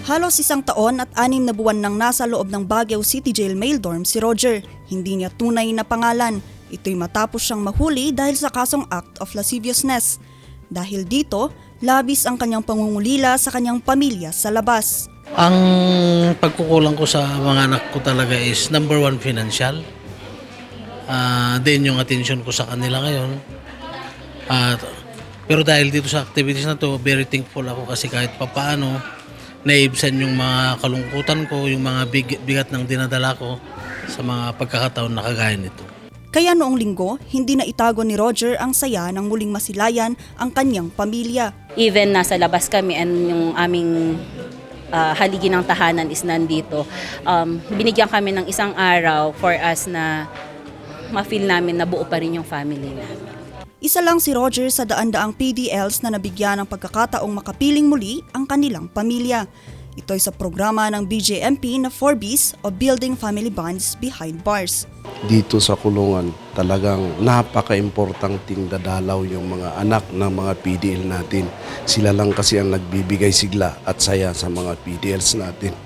Halos 1 taon at 6 na buwan nang nasa loob ng Baguio City Jail Mail Dorm si Roger. Hindi niya tunay na pangalan. Ito'y matapos siyang mahuli dahil sa kasong act of lasciviousness. Dahil dito, labis ang kanyang pangungulila sa kanyang pamilya sa labas. Ang pagkukulang ko sa mga anak ko talaga is number one, financial. Then yung attention ko sa kanila ngayon. Pero dahil dito sa activities na to, very thankful ako kasi kahit papaano, naibsan yung mga kalungkutan ko, yung mga bigat ng dinadala ko sa mga pagkakataon na kagaya nito. Kaya noong linggo, hindi na itago ni Roger ang saya ng muling masilayan ang kanyang pamilya. Even nasa labas kami and yung aming haligi ng tahanan is nandito, binigyan kami ng isang araw for us na ma-feel namin na buo pa rin yung family namin. Isa lang si Roger sa daan-daang PDLs na nabigyan ng pagkakataong makapiling muli ang kanilang pamilya. Ito'y sa programa ng BJMP na 4Bs o Building Family Bonds Behind Bars. Dito sa kulungan, talagang napaka-importanting dadalaw yung mga anak ng mga PDL natin. Sila lang kasi ang nagbibigay sigla at saya sa mga PDLs natin.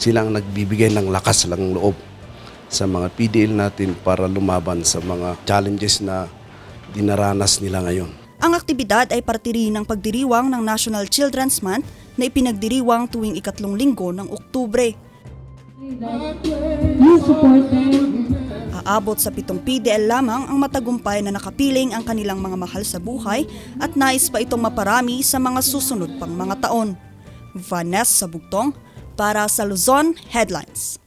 Sila ang nagbibigay ng lakas ng loob sa mga PDL natin para lumaban sa mga challenges na dinaranas nila ngayon. Ang aktibidad ay parte rin ng pagdiriwang ng National Children's Month na ipinagdiriwang tuwing 2 linggo ng Oktubre. Aabot sa 7 PDL lamang ang matagumpay na nakapiling ang kanilang mga mahal sa buhay at nais pa itong maparami sa mga susunod pang mga taon. Vanessa Bugtong para sa Luzon Headlines.